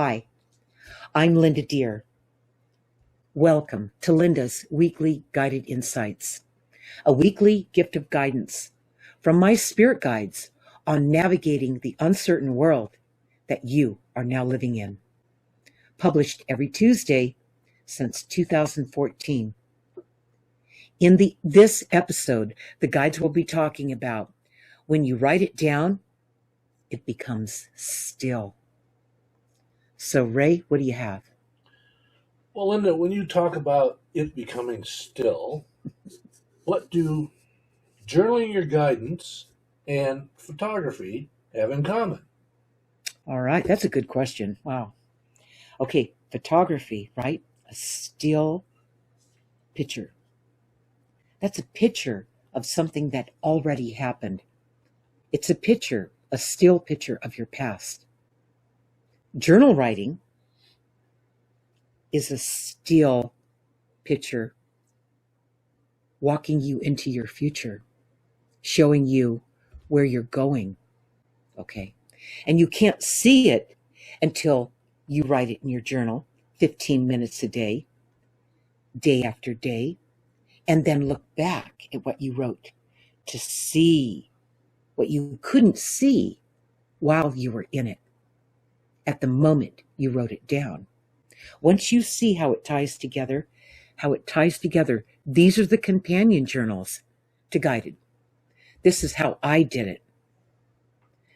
Hi, I'm Linda Deir. Welcome to Linda's Weekly Guided Insights, a weekly gift of guidance from my spirit guides on navigating the uncertain world that you are now living in. Published every Tuesday since 2014. In this episode, the guides will be talking about when you write it down, it becomes still. So, Ray, what do you have? Well, Linda, when you talk about it becoming still, what do journaling your guidance and photography have in common? All right, that's a good question. Wow. Okay, photography, right? A still picture. That's a picture of something that already happened. It's a picture, a still picture of your past. Journal writing is a still picture walking you into your future, showing you where you're going, okay? And you can't see it until you write it in your journal, 15 minutes a day, day after day, and then look back at what you wrote to see what you couldn't see while you were in it, at the moment you wrote it down. Once you see how it ties together, these are the companion journals to Guided. This is how I did it.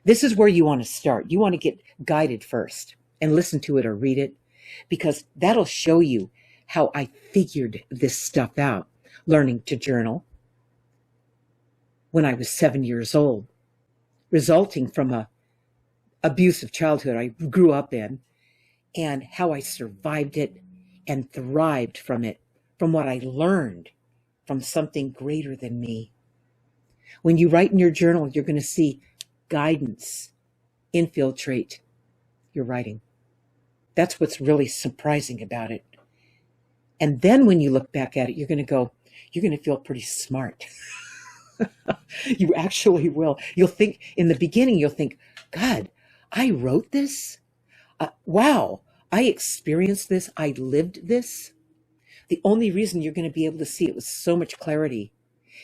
This is where you want to start. You want to get Guided first and listen to it or read it, because that'll show you how I figured this stuff out, learning to journal when I was 7 years old, resulting from a abusive childhood I grew up in, and how I survived it and thrived from it, from what I learned from something greater than me. When you write in your journal, you're going to see guidance infiltrate your writing. That's what's really surprising about it. And then when you look back at it, you're going to feel pretty smart. You actually will. You'll think, in the beginning, God, I wrote this? Wow, I experienced this. I lived this. The only reason you're going to be able to see it with so much clarity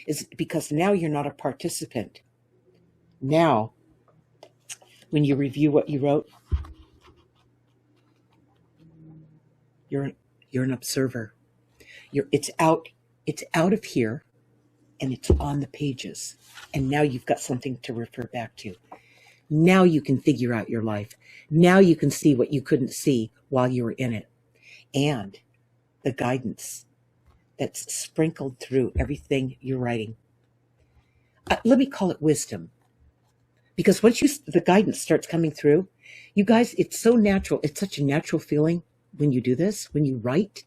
is because now you're not a participant. Now, when you review what you wrote, you're an observer. It's out of here, and it's on the pages. And now you've got something to refer back to. Now you can figure out your life. Now you can see what you couldn't see while you were in it. And the guidance that's sprinkled through everything you're writing. Let me call it wisdom. Because once the guidance starts coming through, you guys, it's so natural. It's such a natural feeling when you do this, when you write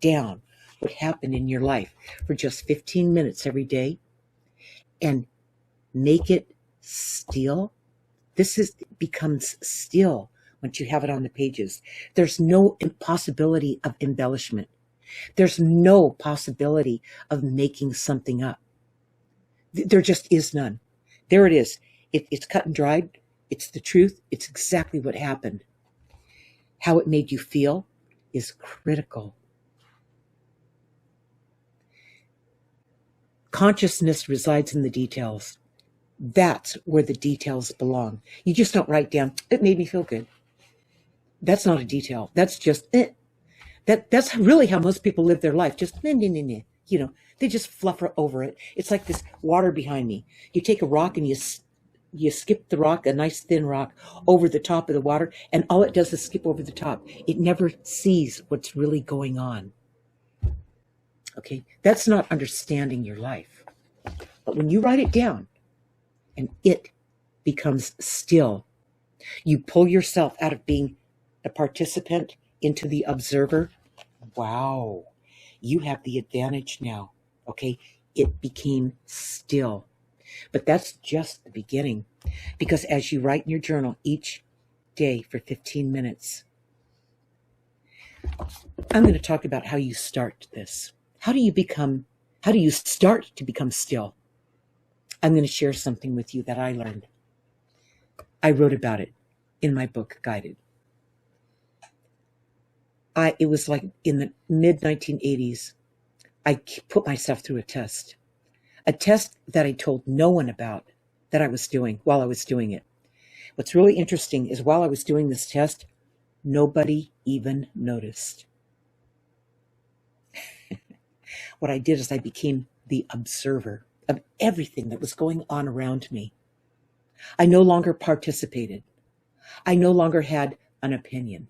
down what happened in your life for just 15 minutes every day and make it still. Becomes still once you have it on the pages. There's no possibility of embellishment. There's no possibility of making something up. There just is none. There it is. It's cut and dried. It's the truth. It's exactly what happened. How it made you feel is critical. Consciousness resides in the details. That's where the details belong. You just don't write down, it made me feel good. That's not a detail. That's just it. That's really how most people live their life. Just, they just fluff over it. It's like this water behind me. You take a rock and you skip the rock, a nice thin rock, over the top of the water, and all it does is skip over the top. It never sees what's really going on. Okay? That's not understanding your life. But when you write it down, and it becomes still, you pull yourself out of being the participant into the observer. Wow, you have the advantage now. Okay, it became still. But that's just the beginning, because as you write in your journal each day for 15 minutes, I'm going to talk about how you start this. How do you start to become still? I'm going to share something with you that I learned. I wrote about it in my book, Guided. It was like in the mid 1980s. I put myself through a test that I told no one about that I was doing while I was doing it. What's really interesting is while I was doing this test, nobody even noticed. What I did is I became the observer of everything that was going on around me. I no longer participated. I no longer had an opinion.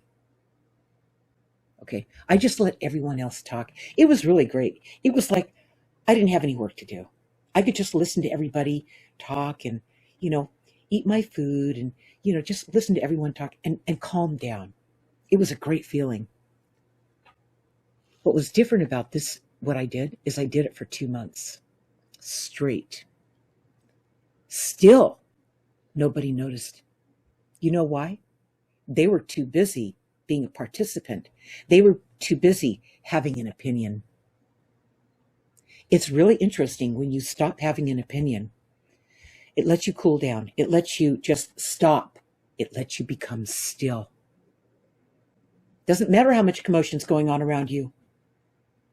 Okay, I just let everyone else talk. It was really great. It was like I didn't have any work to do. I could just listen to everybody talk and, you know, eat my food and, just listen to everyone talk and calm down. It was a great feeling. What was different about this, what I did, is I did it for 2 months straight. Still, nobody noticed. You know why? They were too busy being a participant. They were too busy having an opinion. It's really interesting when you stop having an opinion. It lets you cool down. It lets you just stop. It lets you become still. Doesn't matter how much commotion's going on around you.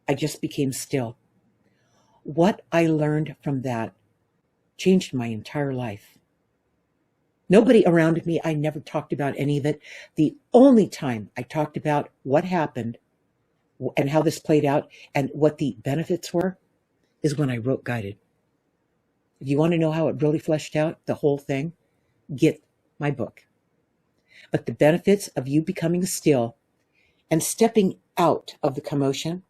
I just became still. What I learned from that changed my entire life. Nobody around me, I never talked about any of it. The only time I talked about what happened and how this played out and what the benefits were is when I wrote Guided. If you want to know how it really fleshed out, the whole thing, get my book. But the benefits of you becoming still and stepping out of the commotion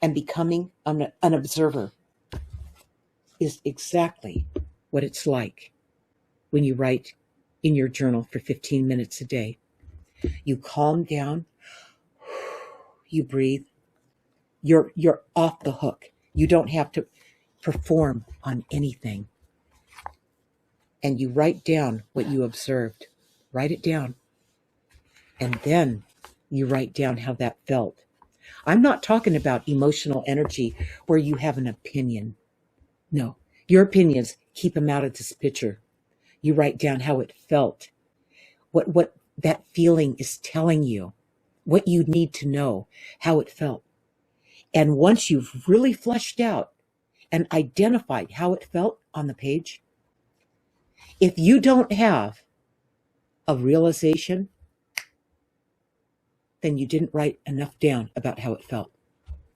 and becoming an observer is exactly what it's like when you write in your journal for 15 minutes a day. You calm down, you breathe, you're off the hook. You don't have to perform on anything. And you write down what you observed. Write it down. And then you write down how that felt. I'm not talking about emotional energy where you have an opinion. No, your opinions, keep them out of this picture. You write down how it felt, what that feeling is telling you, what you need to know, how it felt. And once you've really fleshed out and identified how it felt on the page, if you don't have a realization, then you didn't write enough down about how it felt.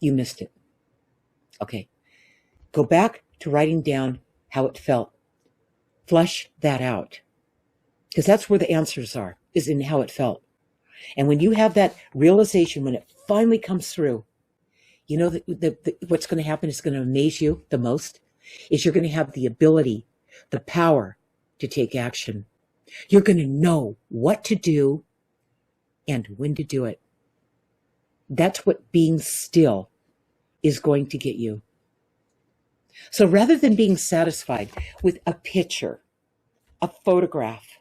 You missed it. Okay. Go back to writing down how it felt. Flesh that out. Because that's where the answers are, is in how it felt. And when you have that realization, when it finally comes through, you know that what's going to happen is going to amaze you the most, is you're going to have the ability, the power to take action. You're going to know what to do and when to do it. That's what being still is going to get you. So rather than being satisfied with a picture, a photograph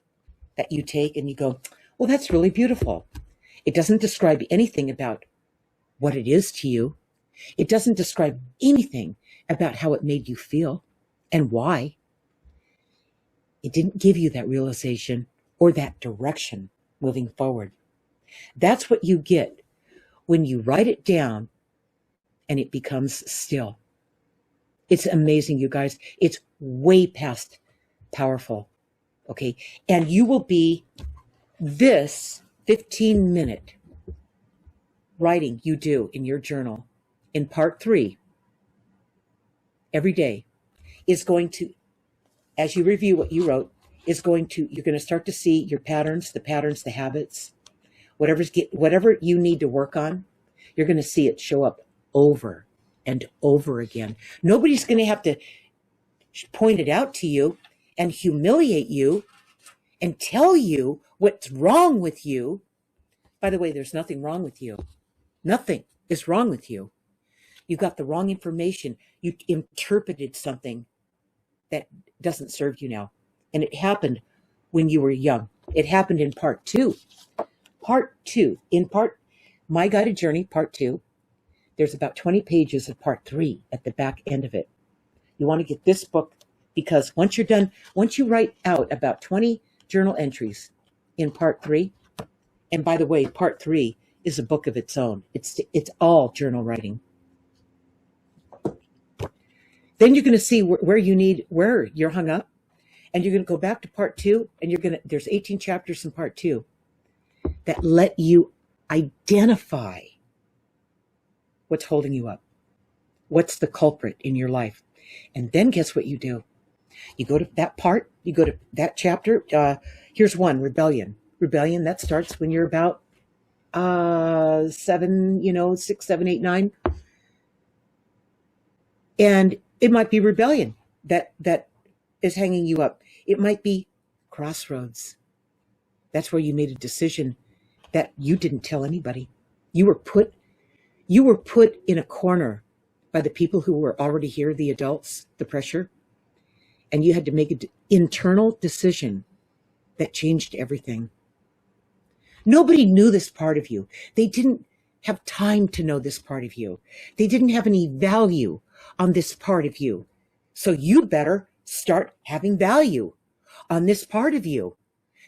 that you take and you go, well, that's really beautiful. It doesn't describe anything about what it is to you. It doesn't describe anything about how it made you feel and why. It didn't give you that realization or that direction moving forward. That's what you get when you write it down and it becomes still. It's amazing, you guys. It's way past powerful. Okay. And you will be this 15-minute writing you do in your journal in part 3 every day is going to, as you review what you wrote, you're going to start to see your patterns, the habits, whatever you need to work on. You're going to see it show up over and over again. Nobody's going to have to point it out to you and humiliate you and tell you what's wrong with you. By the way, there's nothing wrong with you. Nothing is wrong with you. You got the wrong information. You interpreted something that doesn't serve you now. And it happened when you were young. It happened in part 2. My Guided Journey, part 2, there's about 20 pages of part 3 at the back end of it. You want to get this book because once you're done, once you write out about 20 journal entries in part 3, and by the way, part 3 is a book of its own. It's all journal writing. Then you're going to see where you're hung up, and you're going to go back to part 2, and there's 18 chapters in part 2 that let you identify what's holding you up. What's the culprit in your life? And then guess what you do? You go to that part, you go to that chapter. Here's one, rebellion. Rebellion, that starts when you're about 7, 6, 7, 8, 9. And it might be rebellion that is hanging you up. It might be crossroads. That's where you made a decision that you didn't tell anybody. You were put in a corner by the people who were already here, the adults, the pressure. And you had to make an internal decision that changed everything. Nobody knew this part of you. They didn't have time to know this part of you. They didn't have any value on this part of you. So you better start having value on this part of you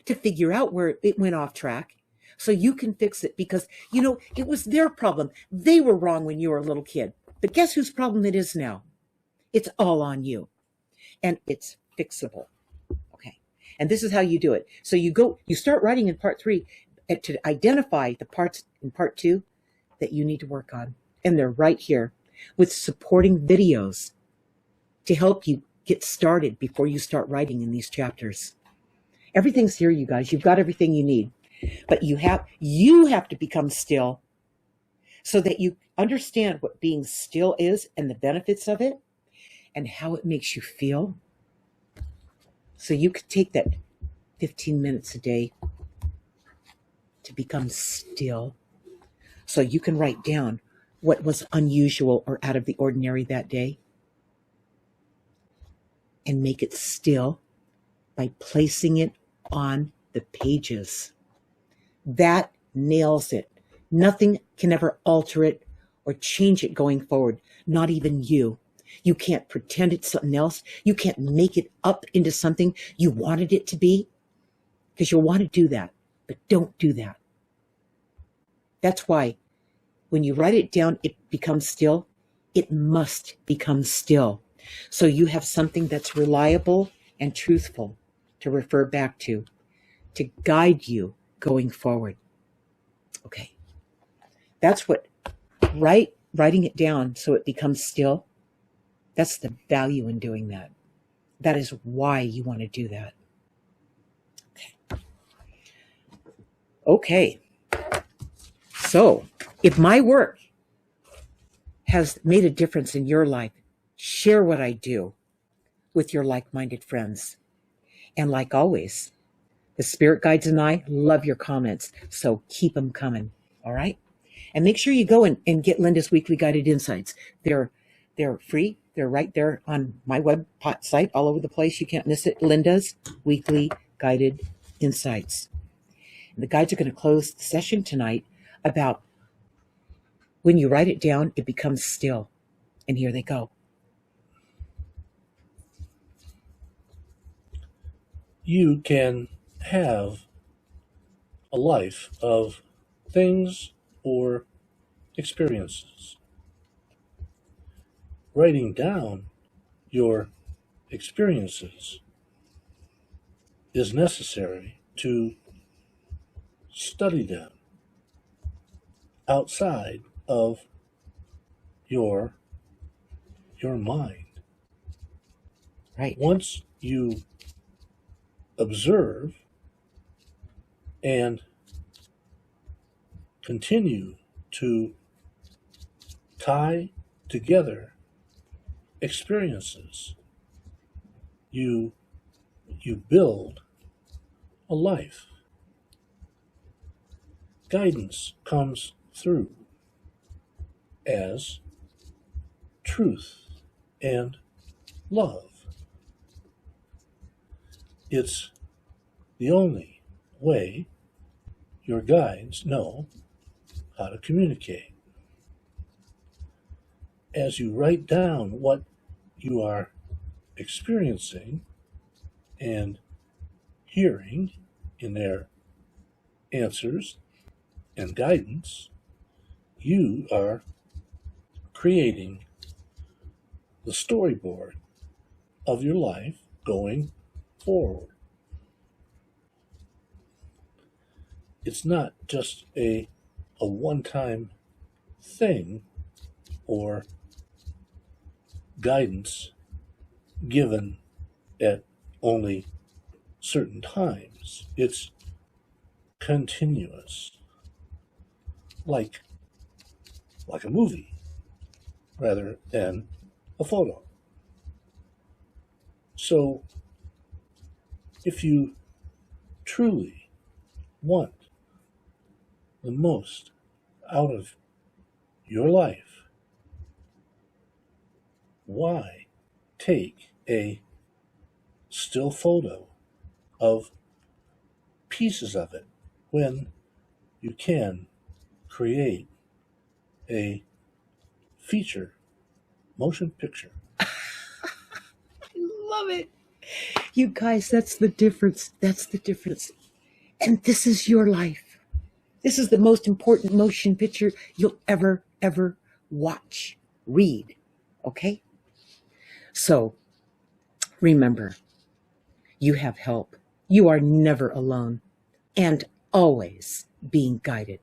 to figure out where it went off track so you can fix it, because, it was their problem. They were wrong when you were a little kid. But guess whose problem it is now? It's all on you. And it's fixable. Okay. And this is how you do it. So you start writing in part 3 to identify the parts in part 2 that you need to work on. And they're right here with supporting videos to help you get started before you start writing in these chapters. Everything's here, you guys. You've got everything you need. But you have to become still so that you understand what being still is and the benefits of it and how it makes you feel. So you could take that 15 minutes a day to become still so you can write down what was unusual or out of the ordinary that day and make it still by placing it on the pages. That nails it. Nothing can ever alter it or change it going forward, not even you. You can't pretend it's something else. You can't make it up into something you wanted it to be, because you'll want to do that, but don't do that. That's why when you write it down, it becomes still. It must become still. So you have something that's reliable and truthful to refer back to guide you going forward. Okay. That's what writing it down so it becomes still. That's the value in doing that. That is why you want to do that. Okay. So, if my work has made a difference in your life, share what I do with your like-minded friends. And like always, the spirit guides and I love your comments, so keep them coming, all right? And make sure you go and get Linda's Weekly Guided Insights. They're free. They're right there on my website, all over the place. You can't miss it. Linda's Weekly Guided Insights. And the guides are going to close the session tonight about when you write it down, it becomes still. And here they go. You can have a life of things or experiences. Writing down your experiences is necessary to study them outside of your mind. Right. Once you observe and continue to tie together experiences, you build a life. Guidance comes through as truth and love. It's the only way your guides know how to communicate. As you write down what you are experiencing and hearing in their answers, and guidance, you are creating the storyboard of your life going forward. It's not just a one-time thing or guidance given at only certain times. It's continuous, like a movie rather than a photo. So if you truly want the most out of your life, why take a still photo of pieces of it when you can create a feature motion picture? Love it. You guys, that's the difference. That's the difference. And this is your life. This is the most important motion picture you'll ever watch, read. Okay? So remember, you have help. You are never alone and always being guided.